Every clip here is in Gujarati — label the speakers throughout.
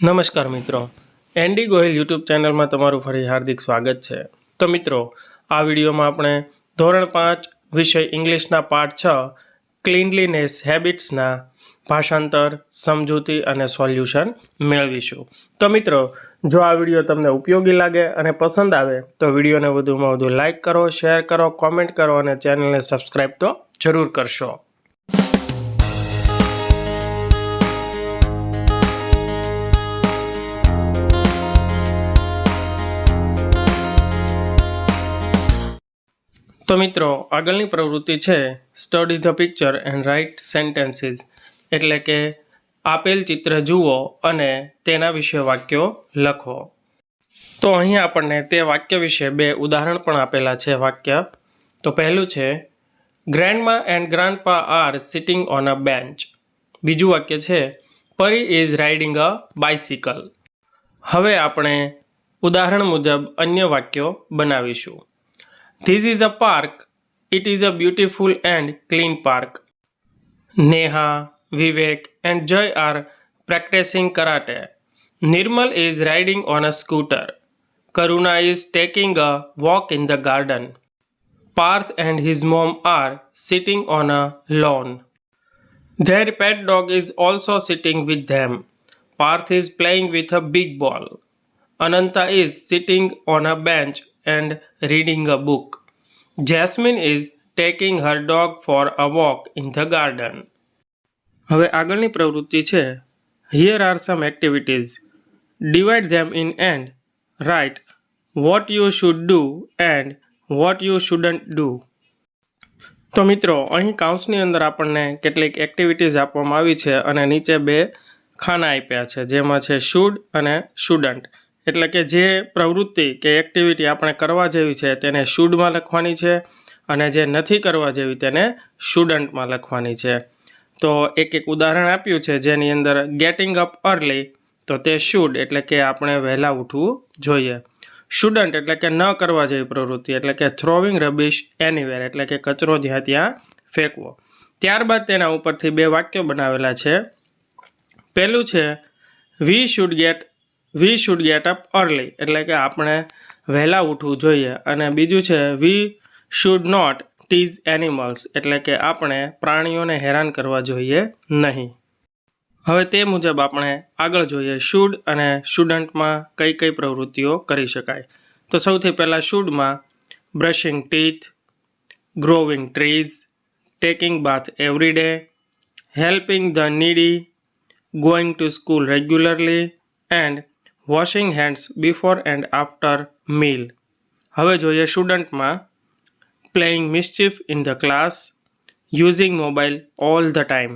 Speaker 1: નમસ્કાર મિત્રો, એન્ડી ગોહિલ યુટ્યુબ ચેનલમાં તમારું ફરી હાર્દિક સ્વાગત છે। તો મિત્રો, આ વિડીયોમાં આપણે ધોરણ 5 વિષય ઇંગ્લિશના પાઠ 6 ક્લીનલીનેસ હેબિટ્સના ભાષાંતર, સમજૂતી અને સોલ્યુશન મેળવીશું। તો મિત્રો, જો આ વિડીયો તમને ઉપયોગી લાગે અને પસંદ આવે તો વિડીયોને વધુમાં વધુ લાઇક કરો, શેર કરો, કોમેન્ટ કરો અને ચેનલને સબસ્ક્રાઈબ તો જરૂર કરશો। તો મિત્રો, આગળની પ્રવૃત્તિ છે study the picture and write sentences, એટલે કે આપેલ ચિત્ર જુઓ અને તેના વિશે વાક્યો લખો। તો અહીં આપણને તે વાક્ય વિશે બે ઉદાહરણ પણ આપેલા છે વાક્ય। તો પહેલું છે grandma and grandpa are sitting on a bench. બીજું વાક્ય છે પરી ઇઝ રાઇડિંગ અ બાઇસિકલ। હવે આપણે ઉદાહરણ મુજબ અન્ય વાક્યો બનાવીશું। This is a park. It is a beautiful and clean park. Neha, Vivek and Joy are practicing karate. Nirmal is riding on a scooter. Karuna is taking a walk in the garden. Parth and his mom are sitting on a lawn. Their pet dog is also sitting with them. Parth is playing with a big ball. Ananta is sitting on a bench and reading a book. Jasmine is taking her dog for a walk in the garden. હવે આગળની પ્રવૃત્તિ છે Here are some activities. Divide them in and write what you should do and what you shouldn't do. તો મિત્રો, અહીં કાઉન્સની અંદર આપણને કેટલીક એક્ટિવિટીઝ આપવામાં આવી છે અને નીચે બે ખાના આપ્યા છે, જેમાં છે શુડ અને શુડન્ટ, એટલે કે જે પ્રવૃત્તિ કે એક્ટિવિટી આપણે કરવા જેવી છે તેને શુડમાં લખવાની છે અને જે નથી કરવા જેવી તેને શુડન્ટમાં લખવાની છે। તો એક ઉદાહરણ આપ્યું છે જેની અંદર ગેટિંગ અપ અર્લી, તો તે શુડ એટલે કે આપણે વહેલા ઉઠવું જોઈએ। શુડન્ટ એટલે કે ન કરવા જેવી પ્રવૃત્તિ એટલે કે થ્રોવિંગ રબિશ એનીવેર એટલે કે કચરો જ્યાં ત્યાં ફેંકવો। ત્યારબાદ તેના ઉપરથી બે વાક્યો બનાવેલા છે। પહેલું છે we should get up early એટલે કે આપણે વહેલા ઉઠવું જોઈએ, અને બીજું છે we should not tease animals એટલે કે આપણે પ્રાણીઓને હેરાન કરવા જોઈએ નહીં। હવે તે મુજબ આપણે આગળ જોઈએ શુડ અને શુડન્ટમાં કઈ કઈ પ્રવૃત્તિઓ કરી શકાય। તો સૌથી પહેલાં શુડમાં brushing teeth, growing trees, taking bath every day, helping the needy, going to school regularly and washing hands before and after meal. હવે જોઈએ સ્ટુડન્ટમાં playing mischief in the class, using mobile all the time.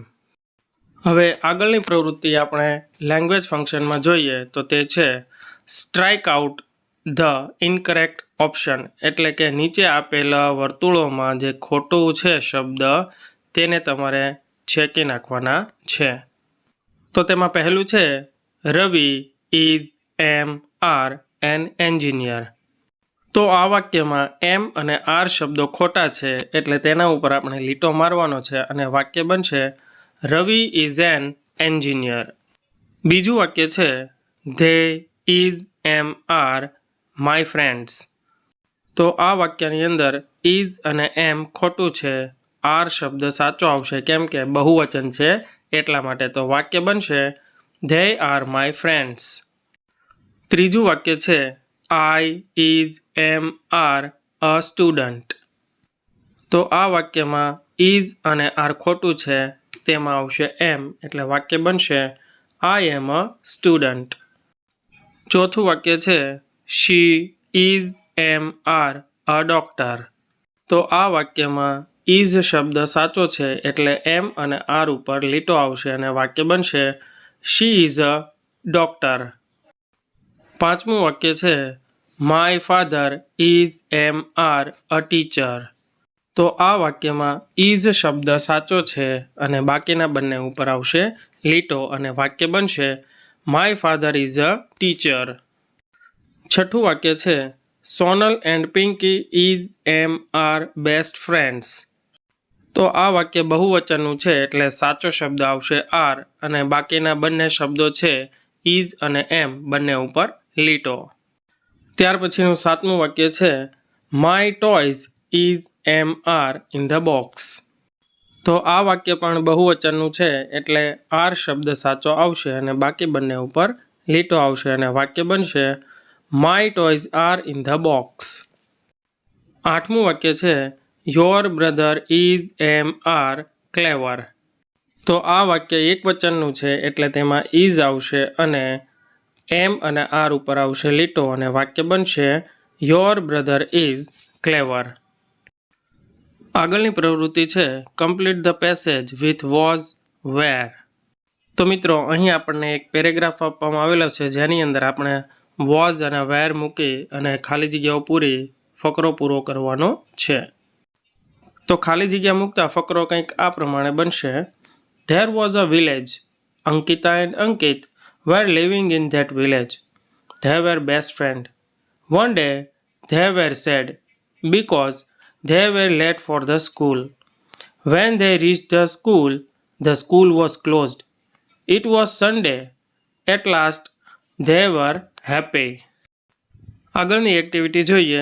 Speaker 1: હવે આગળની પ્રવૃત્તિ આપણે લેંગ્વેજ ફંક્શનમાં જોઈએ તો તે છે strike out the incorrect option એટલે કે નીચે આપેલા વર્તુળોમાં જે ખોટું છે શબ્દ તેને તમારે છેકી નાખવાના છે। તો તેમાં પહેલું છે Ravi is am are an engineer. તો આ વાક્યમાં એમ અને આર શબ્દો ખોટા છે એટલે તેના ઉપર આપણે લીટો મારવાનો છે અને વાક્ય બનશે રવિ ઇઝ એન એન્જિનિયર। બીજું વાક્ય છે they is am are my friends. તો આ વાક્યની અંદર ઇઝ અને એમ ખોટું છે, આર શબ્દ સાચો આવશે કેમ કે બહુવચન છે એટલા માટે। તો વાક્ય બનશે ધે આર માય ફ્રેન્ડ્સ। ત્રીજું વાક્ય છે I is am are a student. તો આ વાક્યમાં ઇઝ અને આર ખોટું છે, તેમાં આવશે એમ એટલે વાક્ય બનશે આઈ એમ અ સ્ટુડન્ટ। ચોથું વાક્ય છે she is am are a doctor. તો આ વાક્યમાં ઇઝ શબ્દ સાચો છે એટલે એમ અને આર ઉપર લીટો આવશે અને વાક્ય બનશે શી ઇઝ અ ડોક્ટર। પાંચમું વાક્ય છે my father is am are a teacher. તો આ વાક્યમાં ઇઝ શબ્દ સાચો છે અને બાકીના બંને ઉપર આવશે લીટો અને વાક્ય બનશે my father is a teacher. છઠ્ઠું વાક્ય છે Sonal and Pinky is am are best friends. તો આ વાક્ય બહુવચનનું છે એટલે સાચો શબ્દ આવશે આર અને બાકીના બંને શબ્દો છે ઇઝ અને એમ બંને ઉપર લીટો. ત્યાર પછીનું 7મું વાક્ય છે my toys is am are in the box. તો આ વાક્ય પણ બહુવચનનું છે એટલે આર શબ્દ સાચો આવશે અને બાકી બંને ઉપર લીટો આવશે અને વાક્ય બનશે my toys are in the box. 8મું વાક્ય છે your brother is am are clever. તો આ વાક્ય એક વચનનું છે એટલે તેમાં ઇઝ આવશે અને એમ અને આર ઉપર આવશે લીટો અને વાક્ય બનશે યોર બ્રધર ઇઝ ક્લેવર. આગળની પ્રવૃત્તિ છે complete the passage with was વેર. તો મિત્રો અહીં આપણને એક પેરેગ્રાફ આપવામાં આવેલો છે જેની અંદર આપણે વોઝ અને વેર મૂકી અને ખાલી જગ્યાઓ પૂરી ફકરો પૂરો કરવાનો છે. તો ખાલી જગ્યા મૂકતા ફકરો કંઈક આ પ્રમાણે બનશે There was a village. Ankita and Ankit were living in that village. They were best friends. One day, they were sad because they were late for the school. When they reached the school was closed. It was Sunday. At last, they were happy. આગળની એક્ટિવિટી જોઈએ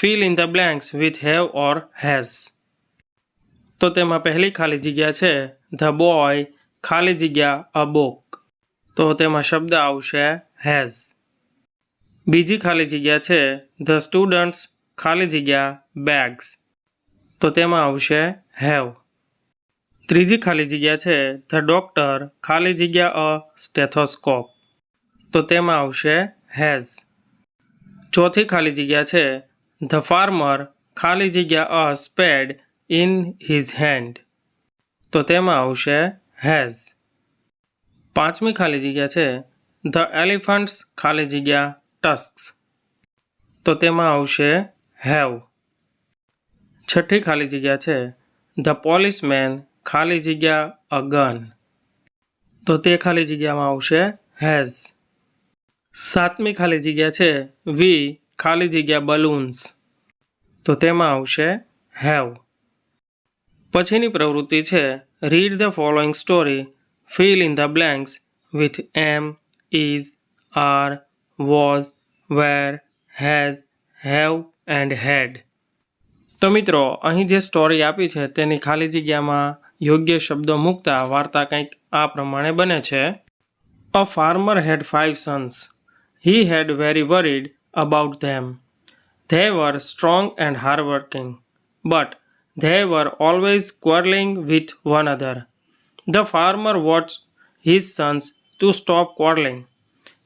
Speaker 1: fill in the blanks with have or has. તો તેમાં પહેલી ખાલી જગ્યા છે ધ બોય ખાલી જગ્યા અ બોક. તો તેમાં શબ્દ આવશે હેઝ. બીજી ખાલી જગ્યા છે ધ સ્ટુડન્ટ્સ ખાલી જગ્યા બેગ્સ. તો તેમાં આવશે હેવ. ત્રીજી ખાલી જગ્યા છે ધ ડોક્ટર ખાલી જગ્યા અ સ્ટેથોસ્કોપ. તો તેમાં આવશે હેઝ. ચોથી ખાલી જગ્યા છે ધ ફાર્મર ખાલી જગ્યા અ સ્પેડ ઇન હિઝ હેન્ડ. તો તેમાં આવશે હેઝ. પાંચમી ખાલી જગ્યા છે ધ એલિફન્ટ્સ ખાલી જગ્યા ટસ્ક્સ. તો તેમાં આવશે હેવ. છઠ્ઠી ખાલી જગ્યા છે ધ પોલીસમેન ખાલી જગ્યા અ ગન. તો તે ખાલી જગ્યામાં આવશે હેઝ. સાતમી ખાલી જગ્યા છે વી ખાલી જગ્યા બલૂન્સ. તો તેમાં આવશે હેવ. પછીની પ્રવૃત્તિ છે read the following story fill in the blanks with am, is, are, was, were, has, have and had. તો મિત્રો અહીં જે સ્ટોરી આપી છે તેની ખાલી જગ્યામાં યોગ્ય શબ્દો મૂકતા વાર્તા કંઈક આ પ્રમાણે બને છે. A farmer had 5 sons. He had very worried about them. They were strong and hardworking, but they were always quarreling with one another. The farmer watched his sons to stop quarreling.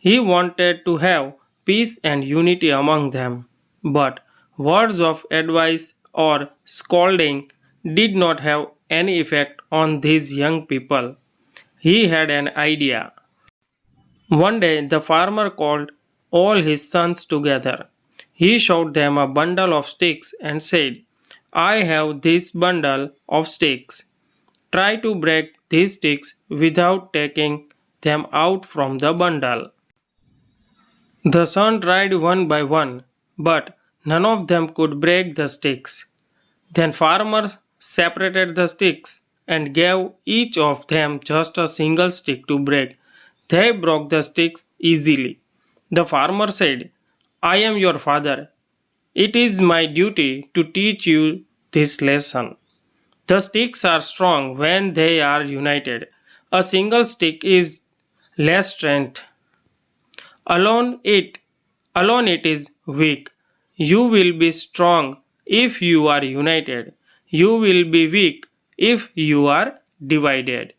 Speaker 1: He wanted to have peace and unity among them, but words of advice or scolding did not have any effect on these young people. He had an idea. One day the farmer called all his sons together. He showed them a bundle of sticks and said, I have this bundle of sticks. Try to break these sticks without taking them out from the bundle. The sons tried one by one, but none of them could break the sticks. Then farmer separated the sticks and gave each of them just a single stick to break. They broke the sticks easily. The farmer said, I am your father. It is my duty to teach you this lesson. The sticks are strong when they are united. A single stick is less strength. Alone it is weak. You will be strong if you are united. You will be weak if you are divided.